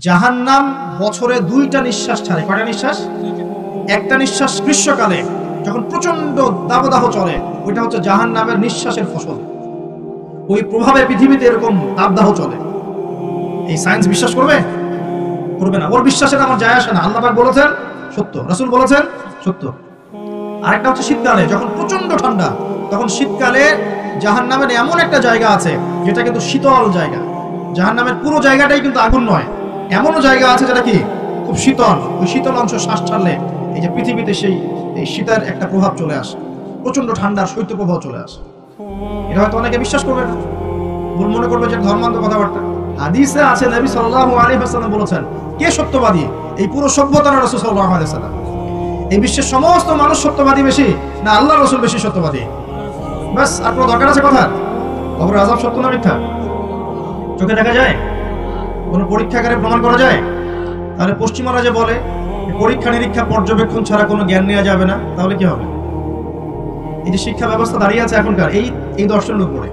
জাহান্নাম বছরে 2টা নিঃশ্বাস ছাড়ে। কয়টা নিঃশ্বাস? একটা নিঃশ্বাস গ্রীষ্মকালে যখন প্রচন্ড দাবদাহ চলে, ওইটা হচ্ছে জাহান্নামের নিঃশ্বাসের ফসল। ওই প্রভাবে পৃথিবীতে এরকম দাবদাহ চলে। এই সায়েন্স বিশ্বাস করবে? করবে না। ওর বিশ্বাসের আমার যায় আসে না। আল্লাহ পাক বলেছেন সত্য, রাসূল বলেছেন সত্য। আরেকটা হচ্ছে শীতকালে যখন প্রচন্ড ঠান্ডা, তখন শীতকালে জাহান্নামের এমন একটা জায়গা আছে যেটা কিন্তু শীতল জায়গা। জাহান্নামের পুরো জায়গাটাই কিন্তু আগুন নয়, এমনও জায়গা আছে যেটা কি খুব শীতল। ওই শীতল অংশ শ্বাস ছাড়লে এই যে পৃথিবীতে এই শীতের একটা প্রভাব চলে আসে, প্রচন্ড ঠান্ডার শৈত্যপ্রবাহ চলে আসে। এটা হয়তো অনেকে বিশ্বাস করবে না, ভুল মনে করবে যে ধর্মান্ধ কথাবার্তা। হাদিসে আছে নবী সাল্লাল্লাহু আলাইহি ওয়াসাল্লাম বলেছেন, কে সত্যবাদী? এই পুরো সভ্যতা না রাসূল সাল্লাল্লাহু আলাইহি ওয়াসাল্লাম? এই বিশ্বের সমস্ত মানুষ সত্যবাদী বেশি না আল্লাহ রাসূল বেশি সত্যবাদী? বাস, আর কোনো দরকার আছে কথা? কবরের আযাব সত্য না মিথ্যা? চোখে দেখা যায়? কোনো পরীক্ষাগারে প্রমাণ করা যায়? তাহলে পশ্চিমারা যে বলে পরীক্ষা নিরীক্ষা পর্যবেক্ষণ ছাড়া কোনো জ্ঞান নেওয়া যাবে না, তাহলে কি হবে? এই যে শিক্ষা ব্যবস্থা দাঁড়িয়ে আছে এখনকার এই দর্শনের উপরে,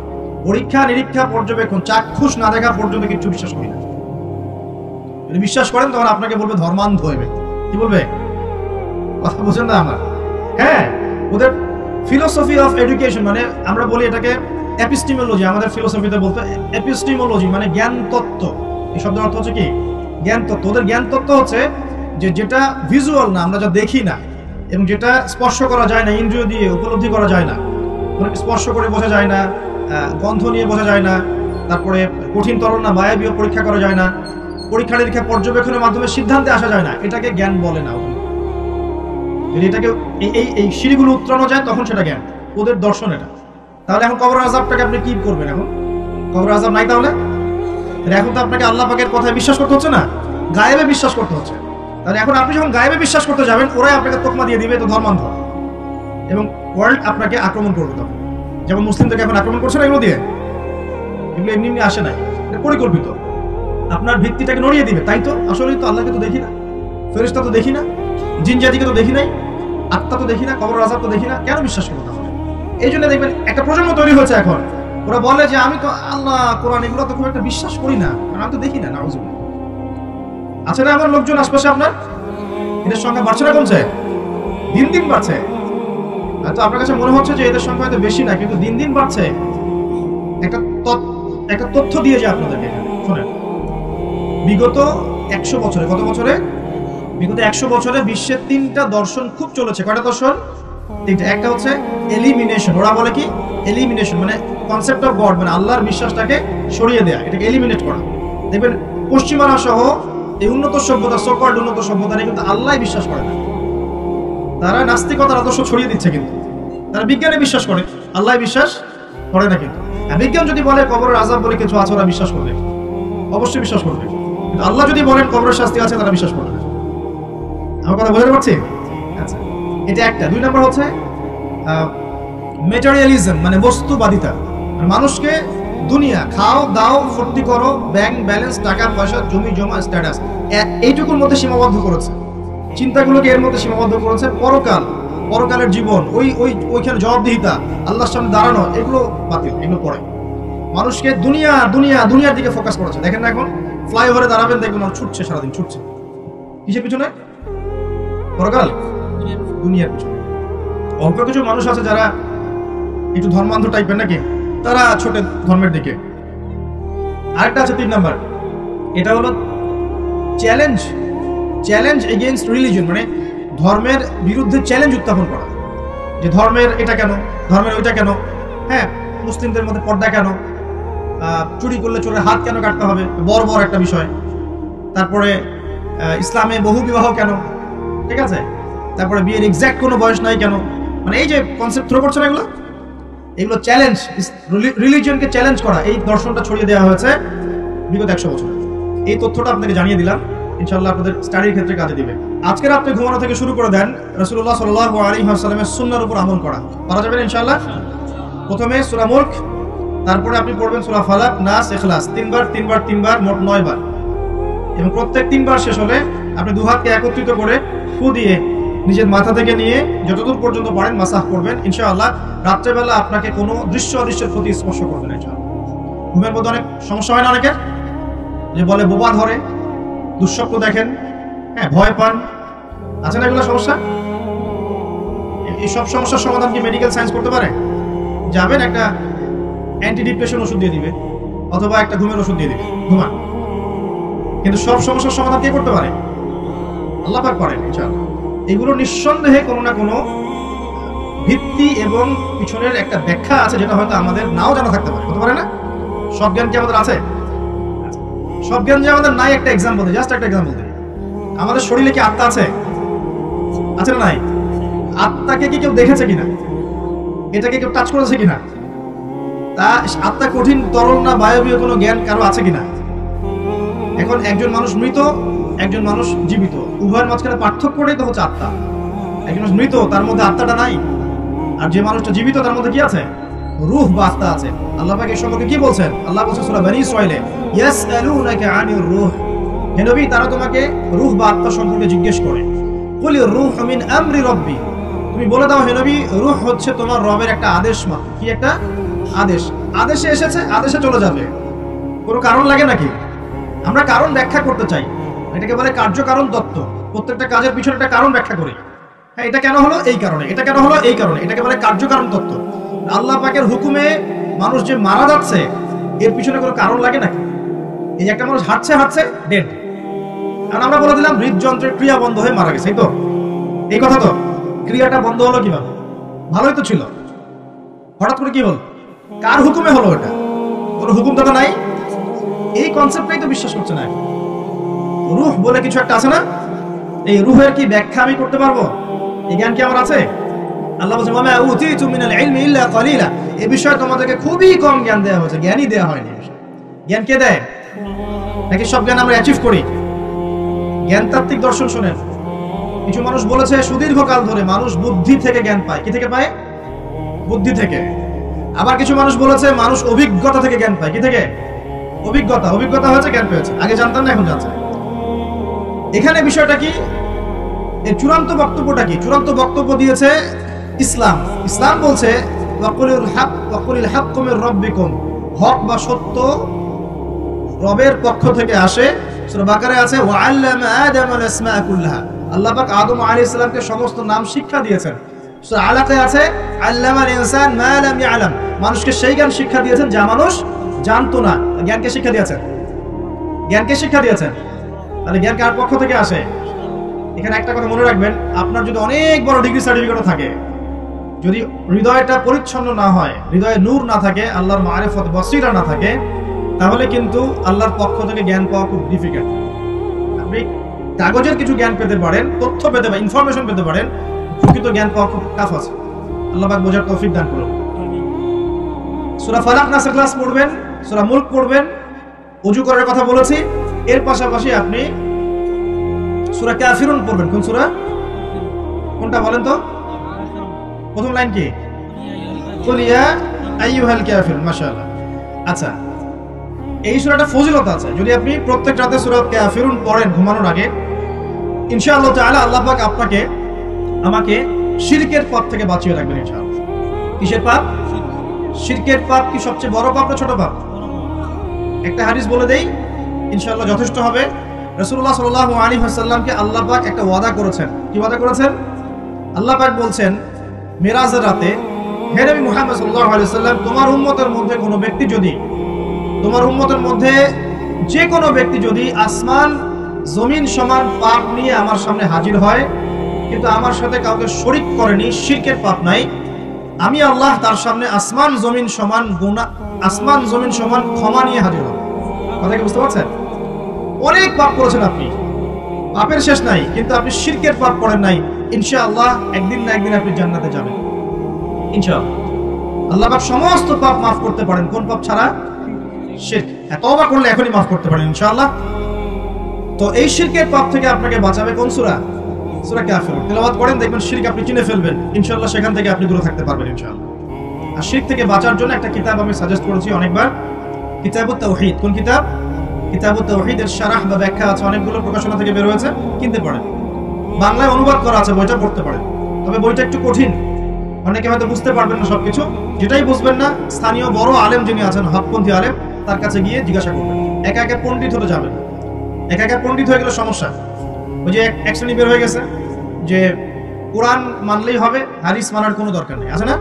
পরীক্ষা নিরীক্ষা পর্যবেক্ষণ চাক্ষুষ না দেখা পর্যন্ত কিছু বিশ্বাস করি না। যদি বিশ্বাস করেন তখন আপনাকে বলবে ধর্মান্ধ হয়ে ব্যক্তি। কি বলবে? কথা বোঝেন না আমার? হ্যাঁ, ওদের ফিলোসফি অফ এডুকেশন, মানে আমরা বলি এটাকে এপিস্টিমোলজি, আমাদের ফিলোসফিতে বলতে এপিস্টিমোলজি মানে জ্ঞান তত্ত্ব। এই শব্দের অর্থ হচ্ছে কি? জ্ঞান তত্ত্ব। ওদের জ্ঞান তত্ত্ব হচ্ছে যে যেটা ভিজুয়াল না, আমরা যা দেখি না, এবং যেটা স্পর্শ করা যায় না, ইন্দ্রিয় দিয়ে উপলব্ধি করা যায় না, স্পর্শ করে বোঝা যায় না, গন্ধ নিয়ে বোঝা যায় না, তারপরে কঠিন তরল না বায়বীয় পরীক্ষা করা যায় না, পরীক্ষা নিরীক্ষা পর্যবেক্ষণের মাধ্যমে সিদ্ধান্তে আসা যায় না, এটাকে জ্ঞান বলে না। যদি এটাকে এই সিঁড়িগুলো উত্তরানো যায় তখন সেটা জ্ঞান, ওদের দর্শন এটা। তাহলে এখন কবর আযাবটাকে আপনি কি করবেন? এখন কবর আযাব নাই, তাহলে এখন তো আপনাকে আল্লাহ পাকের কথায় বিশ্বাস করতে হচ্ছে না, গায়েবে বিশ্বাস করতে হচ্ছে। তাহলে এখন আপনি যখন গায়েবে বিশ্বাস করতে যাবেন, ওরাই আপনাকে তোকমা দিয়ে দিবে তো ধর্মান্ধ, এবং ওয়ার্ল্ড আপনাকে আক্রমণ করবে। তখন যেমন মুসলিমদেরকে এখন আক্রমণ করছে না এগুলো দিয়ে, এগুলো এমনি এমনি আসে নাই, এটা পরিকল্পিত। আপনার ভিত্তিটাকে নড়িয়ে দিবে। তাই তো আসলেই তো আল্লাহকে তো দেখি না, ফেরেশতা তো দেখি না, জিন জাতিকে তো দেখি নাই, আত্মা তো দেখি না, কবর আযাব তো দেখি না, কেন বিশ্বাস করবো তাহলে? এই জন্য দেখবেন একটা প্রজন্ম তৈরি হয়েছে এখন, ওরা বলে যে আমি তো আল্লাহ কোরআন এগুলো তো খুব একটা বিশ্বাস করি না, কারণ আমি তো দেখি না। নাউযুবিল্লাহ। আছে না আমার লোকজন আশপাশে? আপনার এদের সংখ্যা বাড়ছে না কমছে? দিন দিন বাড়ছে। হয়তো আপনার কাছে মনে হচ্ছে যে এদের সংখ্যা হয়তো বেশি না, কিন্তু দিন দিন বাড়ছে। একটা তথ্য দিয়ে যে আপনাদেরকে শোনেন, বিগত 100 বছরে, কত বছরে? বিগত 100 বছরে বিশ্বের 3টা দর্শন খুব চলেছে। কয়টা দর্শন? 3টা। একটা হচ্ছে এলিমিনেশন, ওরা বলে কি এলিমিনেশন, মানে কনসেপ্ট অফ গড, মানে আল্লাহর বিশ্বাসটাকে সরিয়ে দেয়া, এটাকে এলিমিনেট করা। দেখবেন পশ্চিমারা সহ এই উন্নত সভ্যতা, সোকল্ড উন্নত সভ্যতারে কিন্তু আল্লাহ বিশ্বাস করে না, তারা নাস্তিকতার আদর্শ ছড়িয়ে দিচ্ছে, কিন্তু তারা বিজ্ঞানে বিশ্বাস করে, আল্লাহ বিশ্বাস করে না। কিন্তু বিজ্ঞান যদি বলে কবরের আযাব বলে কিছু আছে, ওরা বিশ্বাস করবে, অবশ্যই বিশ্বাস করবে। কিন্তু আল্লাহ যদি বলেন কবরের শাস্তি আছে, তারা বিশ্বাস করবে না। আমার কথা বুঝতে পারছি? আচ্ছা, এটা একটা। 2 নম্বর হচ্ছে ম্যাটেরিয়ালিজম, মানে বস্তুবাদিতা। মানুষকে দুনিয়া, খাও দাও ফুর্তি করো, ব্যাংক ব্যালেন্স, টাকা পয়সা, জমি জমা, স্ট্যাটাস, এইটুকুর মধ্যে সীমাবদ্ধ করেছে। চিন্তাগুলোকে এর মধ্যে সীমাবদ্ধ করেছে। পরকালের জীবন, ওইখানে জবাবদিহিতা, আল্লাহর সামনে দাঁড়ানো, এগুলো বাতিল, এগুলো পড়ে। মানুষকে দুনিয়ার দিকে ফোকাস করেছে। দেখেন না এখন ফ্লাইওভারে দাঁড়াবেন, দেখবেন ছুটছে, সারাদিন ছুটছে। কিসের পিছনে? পরকাল, দুনিয়ার পিছনে। অল্প কিছু মানুষ আছে যারা একটু ধর্মান্ধ টাইপের নাকি, তারা ছোটে ধর্মের দিকে। আরেকটা আছে 3 নাম্বার, এটা হলো চ্যালেঞ্জ এগেইনস্ট রিলিজন, মানে ধর্মের বিরুদ্ধে চ্যালেঞ্জ উত্থাপন করা, যে ধর্মের এটা কেন, ধর্মের ওইটা কেন, হ্যাঁ মুসলিমদের মধ্যে পর্দা কেন, চুরি করলে চোরের হাত কেন কাটতে হবে, বড় একটা বিষয়। তারপরে ইসলামে বহু বিবাহ কেন, ঠিক আছে, তারপরে বিয়ের এক্সাক্ট কোনো বয়স নাই কেন, মানে এই যে কনসেপ্ট থ্রো করছে না, এগুলো চ্যালেঞ্জ, রিলিজিয়নকে চ্যালেঞ্জ করা, এই দর্শনটা ছড়িয়ে দেওয়া হয়েছে বিগত 100 বছর। এই তথ্যটা আপনাকে জানিয়ে দিলাম, ইনশাআল্লাহ আপনাদের স্টাডির ক্ষেত্রে কাজে দিবে। আজকে রাতে ঘুমানো থেকে শুরু করে দেন রাসূলুল্লাহ সাল্লাল্লাহু আলাইহি ওয়াসাল্লামের সুন্নাহর উপর আমল করা, পারা যাবে ইনশাআল্লাহ। প্রথমে সূরা মুলক, তারপরে আপনি পড়বেন সূরা ফালাক, নাস, ইখলাস, 3বার, মোট 9 বার, এবং প্রত্যেক 3 বার শেষ হলে আপনি 2 হাতকে একত্রিত করে ফু দিয়ে নিজের মাথা থেকে নিয়ে যতদূর পর্যন্ত পারেন মাসাহ করবেন। ইনশাআল্লাহ রাত্রেবেলা আপনাকে কোনো দৃশ্য অদৃশ্যের প্রতি স্পর্শ করবে না। ইনশাআল্লাহ ঘুমের মধ্যে অনেক সমস্যা হয় না অনেকের, যে বলে বোবা ধরে, দুঃস্বপ্ন দেখেন, হ্যাঁ ভয় পান, আছে না এগুলো সমস্যা? এই সব সমস্যার সমাধান কি মেডিকেল সায়েন্স করতে পারে? যাবেন একটা অ্যান্টি ডিপ্রেশন ওষুধ দিয়ে দিবে অথবা একটা ঘুমের ওষুধ দিয়ে দিবে, ঘুমান। কিন্তু সব সমস্যার সমাধান কে করতে পারে? আল্লাহ পাক পারেন ইনশাআল্লাহ। এগুলো নিঃসন্দেহে কোনো না কোনো ভিত্তি এবং পিছনের একটা ব্যাখ্যা আছে, যেটা হয়তো আমাদের নাও জানা থাকতে পারে, হতে পারে না? সব জ্ঞান কি আমাদের আছে? সব জ্ঞান যে আমাদের নাই, একটা এক্সাম্পল দিই, জাস্ট একটা এক্সাম্পল দিই। আমাদের শরীরে কি আত্মা আছে? আছে না নাই? আত্মাকে কি কেউ দেখেছে কিনা? এটাকে কেউ টাচ করেছে কিনা? তা আত্মা কঠিন, তরল না বায়বীয় কোনো জ্ঞান কারো আছে কিনা? এখন একজন মানুষ মৃত, একজন মানুষ জীবিত, উভয়ের মাঝখানে পার্থক্যটাই তো হচ্ছে আত্মা। একজন মানুষ মৃত, তার মধ্যে আত্মাটা নাই, আর যে মানুষটা জীবিত তার মধ্যে কি আছে? রূহ বা আত্মা আছে। আল্লাহ পাক এই সম্পর্কে কি বলছেন? আল্লাহ বলছেন সূরা বনী ইসরাঈলে, ইয়াসআলুনাকা আনির রূহ, হে নবী তারা তোমাকে রূহ বা আত্মা সম্পর্কে জিজ্ঞেস করে। কুলির রূহু মিন আমরি রাব্বি, তুমি বলে দাও হে নবী রূহ হচ্ছে তোমার রবের একটা আদেশ মাত্র। কি একটা আদেশ? আদেশে এসেছে, আদেশে চলে যাবে, কোনো কারণ লাগে নাকি? আমরা কারণ ব্যাখ্যা করতে চাই, এটাকে বলে কার্যকারণ তত্ত্ব। প্রত্যেকটা কাজের পিছনে একটা কারণ ব্যাখ্যা করি। হ্যাঁ, এটা কেন হলো এই কারণে, এটা কেন হলো এই কারণে, এটাকে বলে কার্যকারণ তত্ত্ব। আল্লাহ পাকের হুকুমে মানুষ যে মারা যাচ্ছে, এর পিছনে কোনো কারণ লাগে নাকি? এই যে একটা মানুষ হাঁটছে হাঁটছে ডেড, কারণ আমরা বলে দিলাম হৃদযন্ত্রের ক্রিয়া বন্ধ হয়ে মারা গেছে, এই তো এই কথা। তো ক্রিয়াটা বন্ধ হলো কিভাবে? ভালোই তো ছিল, হঠাৎ করে কি হলো? কার হুকুমে হলো? এটা কোনো হুকুম তো নাই। এই কনসেপ্টটাই তো বিশ্বাস করছে না। রূহ বলে কিছু একটা আছে না? এই রূহের কি ব্যাখ্যা আমি করতে পারবো? এই জ্ঞান কি আমার আছে? আল্লাহ বলেন ওয়া মা উতিতু মিনাল ইলমি ইল্লা কালিলা, এই বিষয়ে তোমাদেরকে খুবই কম জ্ঞান দেওয়া হয়েছে, জ্ঞানই দেওয়া হয়নি। জ্ঞান কে দেয়? নাকি সব জ্ঞান আমরা অ্যাচিভ করি? জ্ঞানতাত্ত্বিক দর্শন শোনেন, কিছু মানুষ বলেছে সুদীর্ঘকাল ধরে মানুষ বুদ্ধি থেকে জ্ঞান পায়। কি থেকে পায়? বুদ্ধি থেকে। আবার কিছু মানুষ বলেছে মানুষ অভিজ্ঞতা থেকে জ্ঞান পায়। কি থেকে? অভিজ্ঞতা। অভিজ্ঞতা হয়েছে, জ্ঞান পেয়েছে, আগে জানতাম না এখন জানছে। এখানে বিষয়টা কি? এর চূড়ান্ত বক্তব্যটা কি? চূড়ান্ত বক্তব্য দিয়েছে ইসলাম। ইসলাম বলছে ওয়াকুলিল হক ওয়াকুলিল হাক্কু মির রাব্বিকুম, হক বা সত্য রবের পক্ষ থেকে আসে। সূরা বাকারায় আছে ওয়া আল্লামা আদামাল আসমা কুল্লাহা, আল্লাহ পাক আদম আলাইহিস সালামকে সমস্ত নাম শিক্ষা দিয়েছেন। সূরা আলাকায় আছে আল্লামাল ইনসান মা লাম ইয়ালাম, মানুষকে সেই জ্ঞান শিক্ষা দিয়েছেন যা মানুষ জানতো না। জ্ঞানকে শিক্ষা দিয়েছেন, জ্ঞানকে শিক্ষা দিয়েছেন। তাহলে জ্ঞান কার পক্ষ থেকে আসে? এখানে একটা কথা মনে রাখবেন, আপনার যদি অনেক বড় ডিগ্রি সার্টিফিকেটও থাকে, যদি হৃদয়টা পরিচ্ছন্ন না হয়, হৃদয়ে নূর না থাকে, আল্লাহর মারিফত বসিরা না থাকে, তাহলে কিন্তু আল্লাহর পক্ষ থেকে জ্ঞান পাওয়া খুব ডিফিকাল্ট। আপনি কাগজের কিছু জ্ঞান পেতে পারেন, তথ্য পেতে পারেন, ইনফরমেশন পেতে পারেন, প্রকৃত জ্ঞান পাওয়া খুব টাফ আছে। আল্লাহ পাক বোঝার তৌফিক দান করুন। সূরা ফালাক নাস ইখলাস পড়বেন, সূরা মুলক পড়বেন, ওযু করার কথা বলেছি। এর পাশাপাশি আপনি সূরা কাফিরুন পড়বেন। কোন সূরা? কোনটা বলেন তো? প্রথম লাইন কি? কুল ইয়া আইয়ুহাল কাফিরুন। মাশাআল্লাহ। আচ্ছা, এই সূরাটা ফজিলত আছে। যদি আপনি প্রত্যেক রাতে সূরা কাফিরুন পড়েন ঘুমানোর আগে, ইনশাআল্লাহ তাআলা আল্লাহ পাক আপনাকে আমাকে শিরকের পাপ থেকে বাঁচিয়ে রাখবেন ইনশাআল্লাহ। কিসের পাপ? শিরকের পাপ কি সবচেয়ে বড় পাপ না ছোট পাপ? একটা হাদিস বলে দেই, ইনশাআল্লাহ যথেষ্ট হবে। রাসূলুল্লাহ সাল্লাল্লাহু আলাইহি ওয়াসাল্লামকে আল্লাহ পাক একটা ওয়াদা করেছেন। কি ওয়াদা করেছেন? আল্লাহ পাক বলছেন মিরাজের রাতে, হে নবী মুহাম্মদ সাল্লাল্লাহু আলাইহি ওয়াসাল্লাম, তোমার উম্মতের মধ্যে কোনো ব্যক্তি যদি, তোমার উম্মতের মধ্যে যে কোনো ব্যক্তি যদি আসমান জমিন সমান পাপ নিয়ে আমার সামনে হাজির হয়, কিন্তু আমার সাথে কাউকে শরীক করেনি, শিরকের পাপ নাই, আমি আল্লাহ তার সামনে আসমান জমিন সমান গুনাহ, আসমান জমিন সমান ক্ষমা নিয়ে হাজির হব। কথা কি বুঝতে পারছেন? অনেক পাপ করেছেন আপনি, পাপের শেষ নাই, কিন্তু আপনি শিরকের পাপ করেন নাই। ইনশাআল্লাহ একদিন না একদিন আপনি জান্নাতে যাবেন ইনশাআল্লাহ। আল্লাহ পাক সমস্ত পাপ মাফ করতে পারেন, কোন পাপ ছাড়া? শিরক। তওবা করলে এখনই মাফ করতে পারেন ইনশাআল্লাহ। তো এই শিরকের পাপ থেকে আপনাকে বাঁচাবে কোন সূরা? সূরা কাফিরুন। তেলাওয়াত করেন, দেখবেন শিরক আপনি চিনে ফেলবেন ইনশাআল্লাহ, সেখান থেকে আপনি দূরে থাকতে পারবেন ইনশাআল্লাহ। আর শিরক থেকে বাঁচার জন্য একটা কিতাব আমি সাজেস্ট করেছি অনেকবার, কিতাবুত তাওহীদ। কোন কিতাব? কিতাবুত তাওহীদের শারাহ বা ব্যাখ্যা আছে, অনেকগুলো প্রকাশনা থেকে বের হয়েছে, কিনতে পারেন। বাংলায় অনুবাদ করা আছে, বইটা পড়তে পারেন। তবে বইটা একটু কঠিন, অনেকে হয়তো বুঝতে পারবেন না সবকিছু। যেটাই বুঝবেন না, স্থানীয় বড় আলেম যিনি আছেন, হকপন্থী আলেম, তার কাছে গিয়ে জিজ্ঞাসা করবেন। একা একা পণ্ডিত হতে যাবেন। একা একা পণ্ডিত হয়ে গেলে সমস্যা। ওই যে এক শ্রেণী বের হয়ে গেছে যে কোরআন মানলেই হবে, হাদিস মানার কোনো দরকার নেই, আছে না?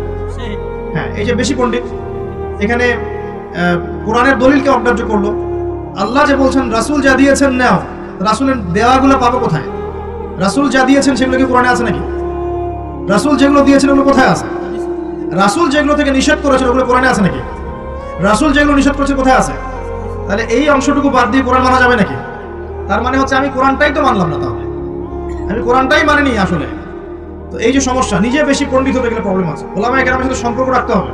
হ্যাঁ, এই যে বেশি পণ্ডিত এখানে কোরআনের দলিলকে অগ্রাহ্য করলো। আল্লাহ যে বলছেন রাসূল যা দিয়েছেন নাও, রাসূলের দেওয়াগুলো পাবো কোথায়? রাসূল যা দিয়েছেন সেগুলো কি কোরআনে আছে নাকি? রাসূল যেগুলো দিয়েছেন ওগুলো কোথায় আছে? রাসূল যেগুলো থেকে নিষেধ করেছেন ওগুলো কোরআনে আছে নাকি? রাসূল যেগুলো নিষেধ করেছে কোথায় আছে? তাহলে এই অংশটুকু বাদ দিয়ে কোরআন মানা যাবে নাকি? তার মানে হচ্ছে আমি কোরআনটাই তো মানলাম না, তাহলে আমি কোরআনটাই মানিনি আসলে। তো এই যে সমস্যা, নিজে বেশি পণ্ডিত হতে গেলে প্রবলেম আছে। ওলামায়ে কেরামের সাথে সম্পর্ক রাখতে হবে।